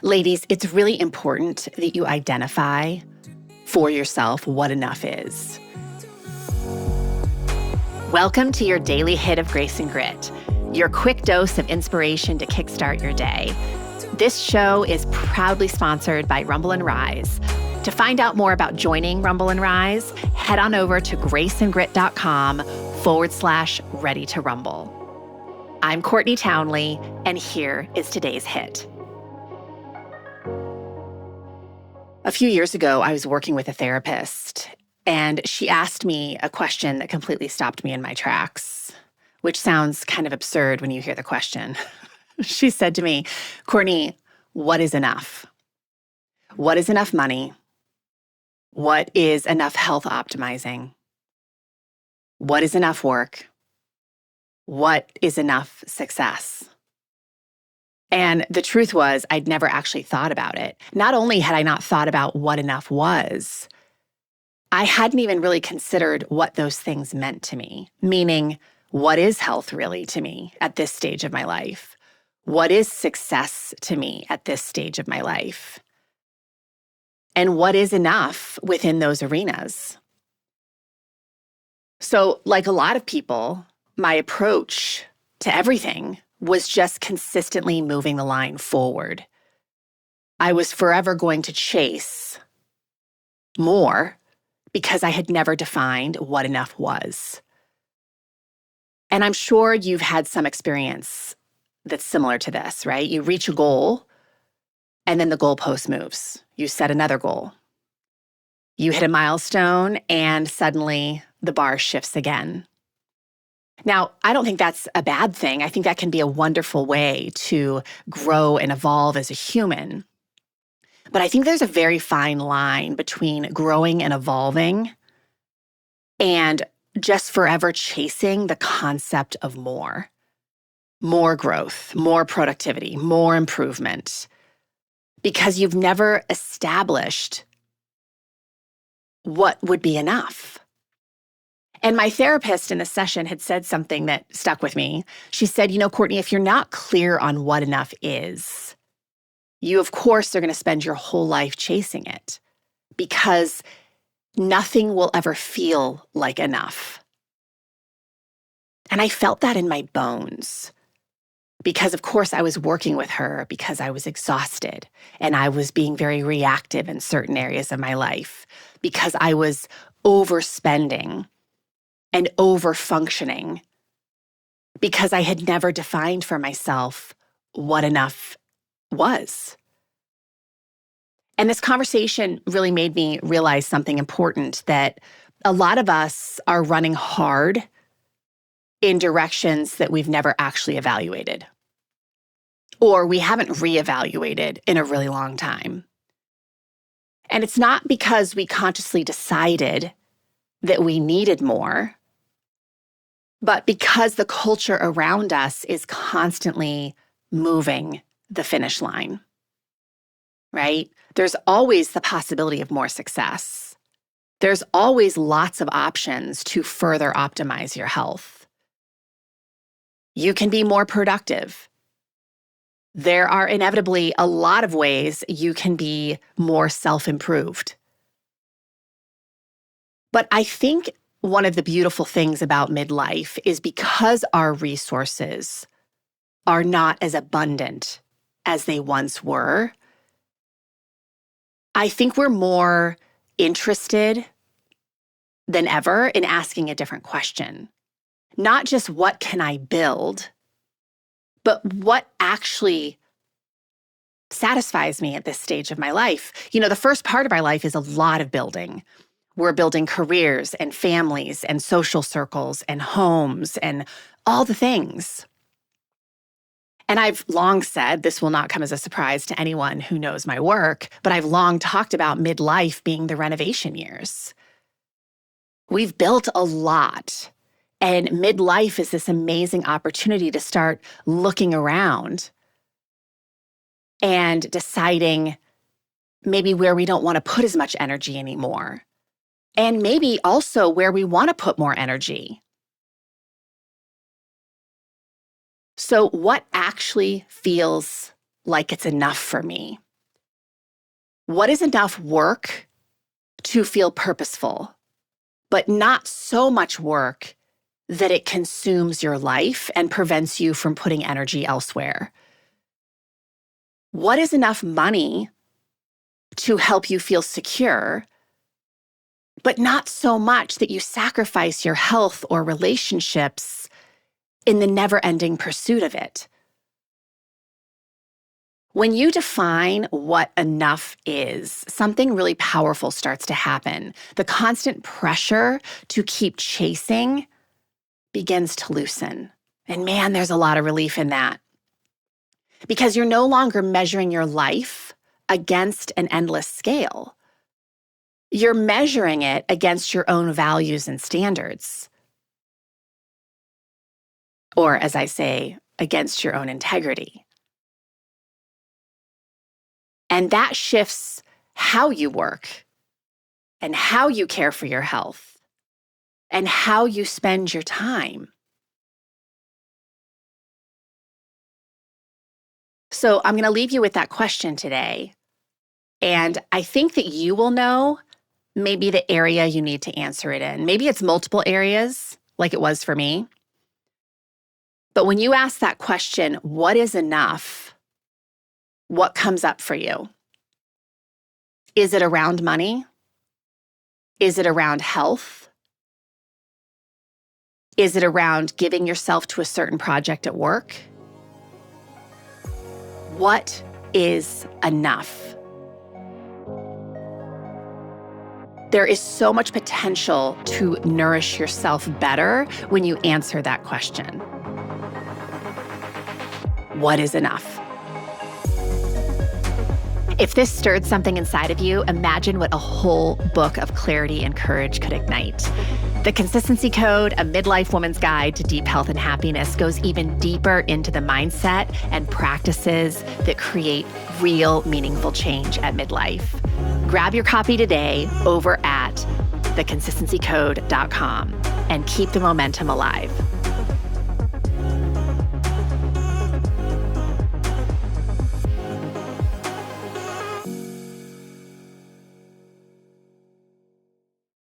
Ladies, it's really important that you identify for yourself what enough is. Welcome to your daily hit of grace and grit, your quick dose of inspiration to kickstart your day. This show is proudly sponsored by Rumble and Rise. To find out more about joining Rumble and Rise, head on over to graceandgrit.com/ready to rumble. I'm Courtney Townley, and here is today's hit. A few years ago, I was working with a therapist, and she asked me a question that completely stopped me in my tracks, which sounds kind of absurd when you hear the question. She said to me, "Courtney, what is enough? What is enough money? What is enough health optimizing? What is enough work? What is enough success?" And the truth was, I'd never actually thought about it. Not only had I not thought about what enough was, I hadn't even really considered what those things meant to me. Meaning, what is health really to me at this stage of my life? What is success to me at this stage of my life? And what is enough within those arenas? So, like a lot of people, my approach to everything was just consistently moving the line forward. I was forever going to chase more because I had never defined what enough was. And I'm sure you've had some experience that's similar to this, right? You reach a goal, and then the goalpost moves. You set another goal. You hit a milestone, and suddenly the bar shifts again. Now, I don't think that's a bad thing. I think that can be a wonderful way to grow and evolve as a human. But I think there's a very fine line between growing and evolving and just forever chasing the concept of more. More growth, more productivity, more improvement. Because you've never established what would be enough. And my therapist in the session had said something that stuck with me. She said, Courtney, if you're not clear on what enough is, you, of course, are going to spend your whole life chasing it because nothing will ever feel like enough. And I felt that in my bones because, of course, I was working with her because I was exhausted and I was being very reactive in certain areas of my life because I was overspending and over-functioning because I had never defined for myself what enough was. And this conversation really made me realize something important, that a lot of us are running hard in directions that we've never actually evaluated, or we haven't reevaluated in a really long time. And it's not because we consciously decided that we needed more, but because the culture around us is constantly moving the finish line, right? There's always the possibility of more success. There's always lots of options to further optimize your health. You can be more productive. There are inevitably a lot of ways you can be more self-improved. But I think one of the beautiful things about midlife is because our resources are not as abundant as they once were, I think we're more interested than ever in asking a different question. Not just what can I build, but what actually satisfies me at this stage of my life. The first part of our life is a lot of building. We're building careers and families and social circles and homes and all the things. And I've long said, this will not come as a surprise to anyone who knows my work, but I've long talked about midlife being the renovation years. We've built a lot, and midlife is this amazing opportunity to start looking around and deciding maybe where we don't want to put as much energy anymore. And maybe also where we want to put more energy. So what actually feels like it's enough for me? What is enough work to feel purposeful, but not so much work that it consumes your life and prevents you from putting energy elsewhere? What is enough money to help you feel secure, but not so much that you sacrifice your health or relationships in the never-ending pursuit of it? When you define what enough is, something really powerful starts to happen. The constant pressure to keep chasing begins to loosen. And man, there's a lot of relief in that. Because you're no longer measuring your life against an endless scale. You're measuring it against your own values and standards. Or, as I say, against your own integrity. And that shifts how you work and how you care for your health and how you spend your time. So I'm going to leave you with that question today. And I think that you will know maybe the area you need to answer it in. Maybe it's multiple areas, like it was for me. But when you ask that question, what is enough? What comes up for you? Is it around money? Is it around health? Is it around giving yourself to a certain project at work? What is enough? There is so much potential to nourish yourself better when you answer that question. What is enough? If this stirred something inside of you, imagine what a whole book of clarity and courage could ignite. The Consistency Code, a midlife woman's guide to deep health and happiness, goes even deeper into the mindset and practices that create real, meaningful change at midlife. Grab your copy today over at theconsistencycode.com and keep the momentum alive.